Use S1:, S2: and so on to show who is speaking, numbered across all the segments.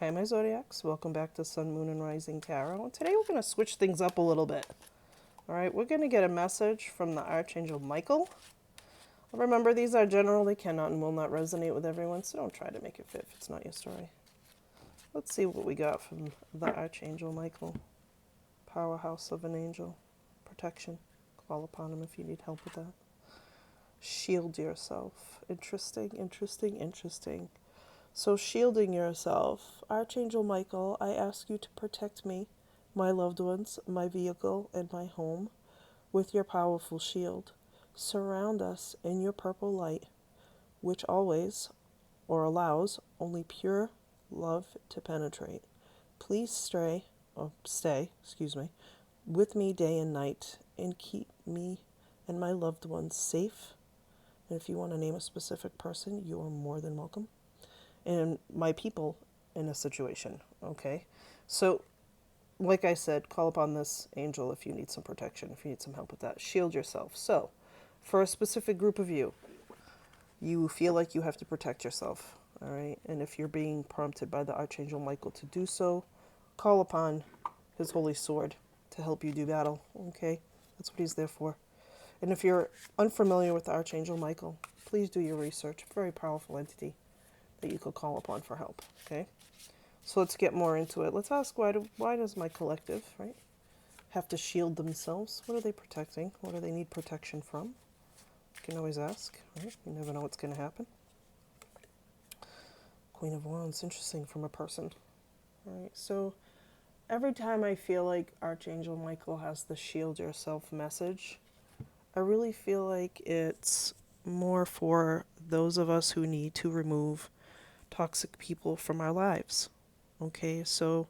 S1: Hi, my Zodiacs. Welcome back to Sun, Moon, and Rising Tarot. And today we're going to switch things up a little bit. All right, we're going to get a message from the Archangel Michael. Remember, these are general, they cannot and will not resonate with everyone, so don't try to make it fit if it's not your story. Let's see what we got from the Archangel Michael. Powerhouse of an angel. Protection. Call upon him if you need help with that. Shield yourself. Interesting, interesting, interesting. So, shielding yourself. Archangel Michael, I ask you to protect me, my loved ones, my vehicle, and my home with your powerful shield. Surround us in your purple light, which always, or allows, only pure love to penetrate. Please stay, with me day and night, and keep me and my loved ones safe. And if you want to name a specific person, you are more than welcome. And my people in a situation, okay? So, like I said, call upon this angel if you need some protection, if you need some help with that. Shield yourself. So, for a specific group of you feel like you have to protect yourself, all right? And if you're being prompted by the Archangel Michael to do so, call upon his holy sword to help you do battle, okay? That's what he's there for. And if you're unfamiliar with the Archangel Michael, please do your research. Very powerful entity that you could call upon for help, okay? So let's get more into it. Let's ask why does my collective, right, have to shield themselves? What are they protecting? What do they need protection from? You can always ask, right? You never know what's going to happen. Queen of Wands, interesting from a person. All right, so every time I feel like Archangel Michael has the shield yourself message, I really feel like it's more for those of us who need to remove toxic people from our lives. Okay, so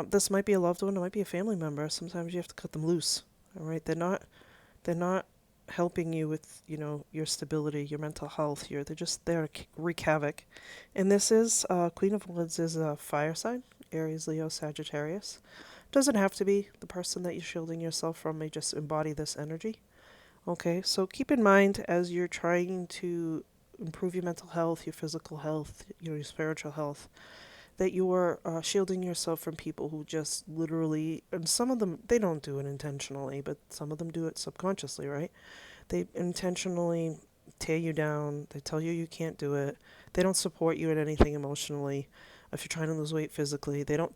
S1: this might be a loved one, it might be a family member. Sometimes you have to cut them loose. All right, they're not helping you with your stability, your mental health here. They're just there to wreak havoc. And this is Queen of Wands is a fire sign, Aries, Leo, Sagittarius. Doesn't have to be. The person that you're shielding yourself from may just embody this energy. Okay, so keep in mind as you're trying to improve your mental health, your physical health, your spiritual health, that you are shielding yourself from people who just literally, and some of them, they don't do it intentionally, but some of them do it subconsciously, right? They intentionally tear you down. They tell you you can't do it. They don't support you in anything emotionally. If you're trying to lose weight physically, they don't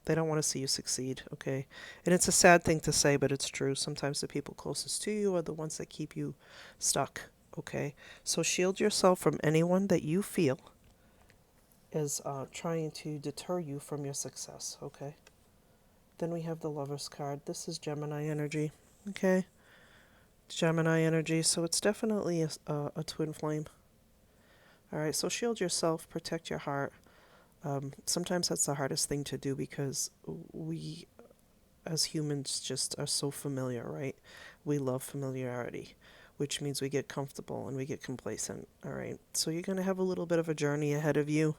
S1: want to see you succeed, okay? And it's a sad thing to say, but it's true. Sometimes the people closest to you are the ones that keep you stuck, okay? So shield yourself from anyone that you feel is trying to deter you from your success, okay? Then we have the Lover's card. This is Gemini energy, okay? Gemini energy, so it's definitely a twin flame. All right, so shield yourself, protect your heart. Sometimes that's the hardest thing to do because we, as humans, just are so familiar, right? We love familiarity, which means we get comfortable and we get complacent, all right? So you're going to have a little bit of a journey ahead of you.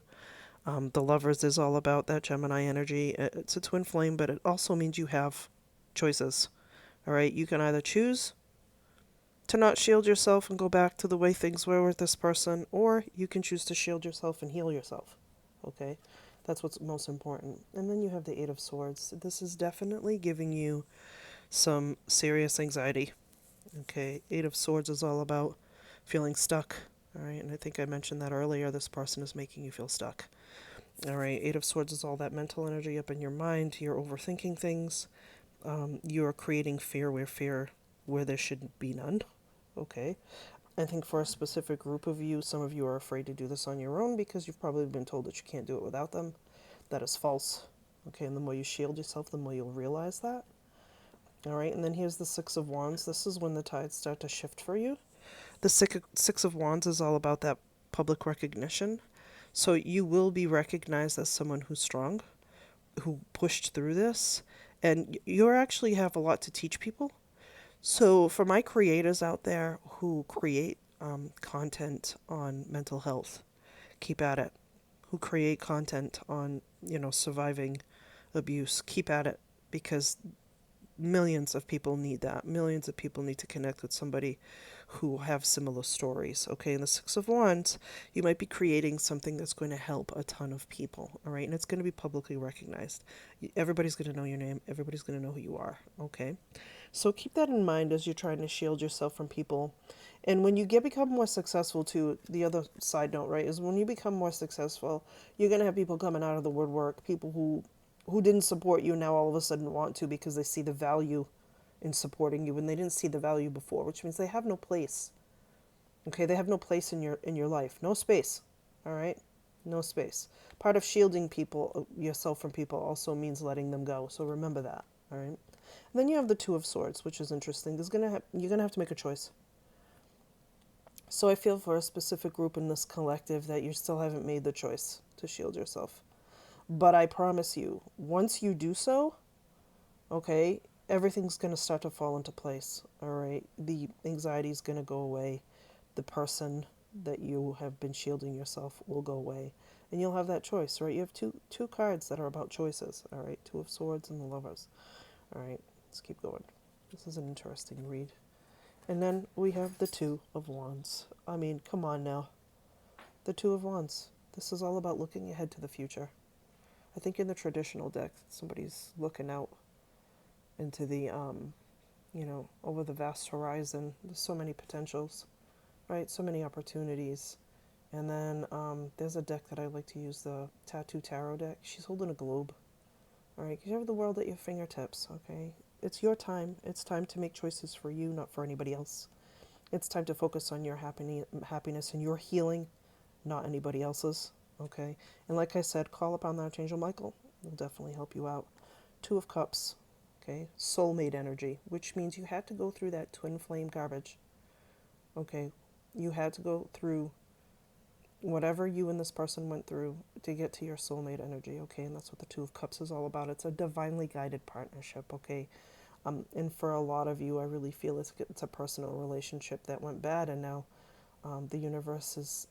S1: The Lovers is all about that Gemini energy. It's a twin flame, but it also means you have choices. All right, you can either choose to not shield yourself and go back to the way things were with this person, or you can choose to shield yourself and heal yourself. Okay, that's what's most important. And then you have the Eight of Swords. This is definitely giving you some serious anxiety. Okay, Eight of Swords is all about feeling stuck. All right, and I think I mentioned that earlier. This person is making you feel stuck. All right, Eight of Swords is all that mental energy up in your mind. You're overthinking things. You're creating where there should be none. Okay. I think for a specific group of you, some of you are afraid to do this on your own because you've probably been told that you can't do it without them. That is false. Okay, and the more you shield yourself, the more you'll realize that. All right, and then here's the Six of Wands. This is when the tides start to shift for you. The Six of Wands is all about that public recognition. So you will be recognized as someone who's strong, who pushed through this, and you actually have a lot to teach people. So for my creators out there who create content on mental health, keep at it. Who create content on surviving abuse, keep at it, because millions of people need that. Millions of people need to connect with somebody who have similar stories. Okay, in the Six of Wands, you might be creating something that's going to help a ton of people. All right, and it's going to be publicly recognized. Everybody's going to know your name. Everybody's going to know who you are. Okay, so keep that in mind as you're trying to shield yourself from people. And when you become more successful too, the other side note, right, is when you become more successful, you're gonna have people coming out of the woodwork, people who didn't support you now all of a sudden want to because they see the value in supporting you and they didn't see the value before, which means they have no place. Okay, they have no place in your life. No space. All right? No space. Part of shielding people yourself from people also means letting them go. So remember that. All right? And then you have the Two of Swords, which is interesting. You're gonna have to make a choice. So I feel for a specific group in this collective that you still haven't made the choice to shield yourself. But I promise you, once you do so, okay, everything's going to start to fall into place. All right. The anxiety is going to go away. The person that you have been shielding yourself will go away. And you'll have that choice, right? You have two cards that are about choices. All right. Two of Swords and the Lovers. All right. Let's keep going. This is an interesting read. And then we have the Two of Wands. I mean, come on now. The Two of Wands. This is all about looking ahead to the future. I think in the traditional deck, somebody's looking out into the, over the vast horizon. There's so many potentials, right? So many opportunities. And then there's a deck that I like to use, the Tattoo Tarot deck. She's holding a globe, all right? Because you have the world at your fingertips, okay? It's your time. It's time to make choices for you, not for anybody else. It's time to focus on your happiness and your healing, not anybody else's, okay? And like I said, call upon the Archangel Michael. It'll definitely help you out. Two of Cups, okay? Soulmate energy, which means you had to go through that twin flame garbage, okay? You had to go through whatever you and this person went through to get to your soulmate energy, okay? And that's what the Two of Cups is all about. It's a divinely guided partnership, okay? And for a lot of you, I really feel it's a personal relationship that went bad, and now the universe is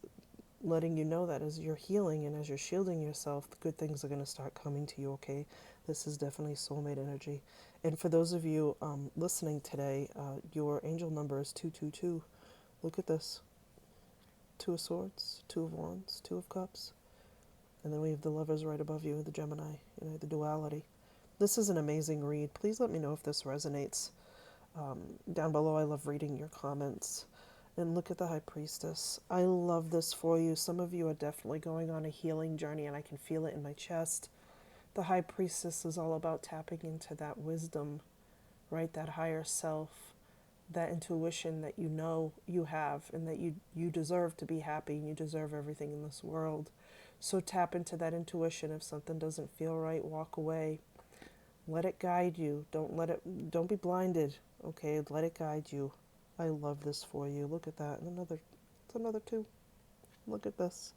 S1: letting you know that as you're healing and as you're shielding yourself, the good things are going to start coming to you, okay? This is definitely soulmate energy. And for those of you listening today, your angel number is 222. Look at this. Two of Swords, Two of Wands, Two of Cups. And then we have the Lovers right above you, the Gemini, the duality. This is an amazing read. Please let me know if this resonates. Down below, I love reading your comments. And look at the High Priestess. I love this for you. Some of you are definitely going on a healing journey, and I can feel it in my chest. The High Priestess is all about tapping into that wisdom, right? That higher self, that intuition that you know you have, and that you deserve to be happy, and you deserve everything in this world. So tap into that intuition. If something doesn't feel right, walk away. Let it guide you. Don't be blinded, okay? Let it guide you. I love this for you. Look at that. And it's another two. Look at this.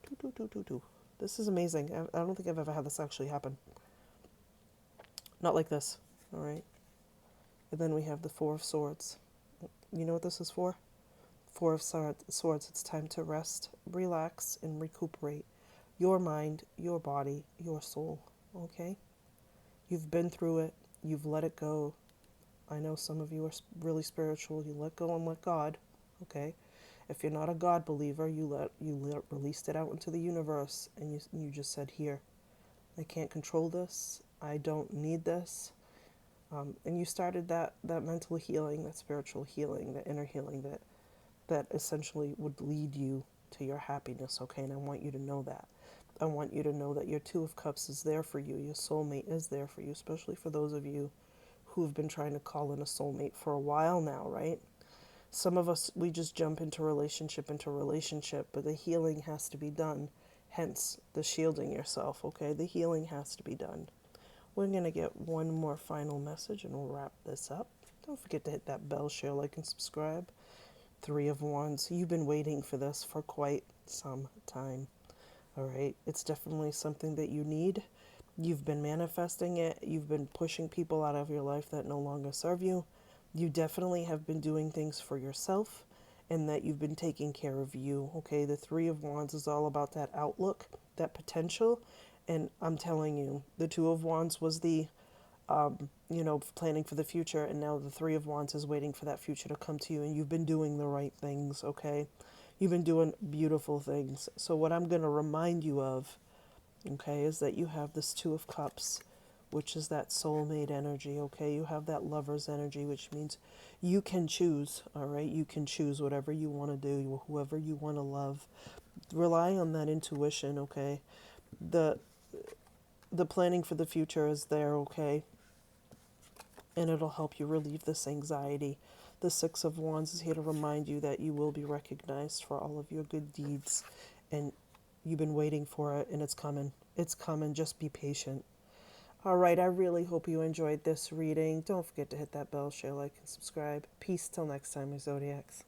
S1: Two, two, two, two, two. This is amazing. I don't think I've ever had this actually happen. Not like this, all right? And then we have the Four of Swords. You know what this is for? Four of Swords. It's time to rest, relax, and recuperate your mind, your body, your soul, okay? You've been through it. You've let it go. I know some of you are really spiritual. You let go and let God, okay? If you're not a God believer, you released it out into the universe, and you just said, here, I can't control this. I don't need this. And you started that mental healing, that spiritual healing, that inner healing that essentially would lead you to your happiness, okay? And I want you to know that. I want you to know that your Two of Cups is there for you. Your soulmate is there for you, especially for those of you who've been trying to call in a soulmate for a while now, right? Some of us, we just jump into relationship, but the healing has to be done. Hence, the shielding yourself, okay? The healing has to be done. We're going to get one more final message and we'll wrap this up. Don't forget to hit that bell, share, like, and subscribe. Three of Wands. You've been waiting for this for quite some time. All right. It's definitely something that you need. You've been manifesting it. You've been pushing people out of your life that no longer serve you. You definitely have been doing things for yourself, and that you've been taking care of you. Okay. The Three of Wands is all about that outlook, that potential. And I'm telling you, the Two of Wands was the planning for the future, and now the Three of Wands is waiting for that future to come to you, and you've been doing the right things, okay? You've been doing beautiful things. So, what I'm going to remind you of, okay, is that you have this Two of Cups, which is that soulmate energy, okay? You have that lover's energy, which means you can choose, all right? You can choose whatever you want to do, whoever you want to love. Rely on that intuition, okay? The the planning for the future is there, okay? And it'll help you relieve this anxiety. The Six of Wands is here to remind you that you will be recognized for all of your good deeds, and you've been waiting for it, and it's coming. It's coming. Just be patient. All right, I really hope you enjoyed this reading. Don't forget to hit that bell, share, like, and subscribe. Peace till next time, my Zodiacs.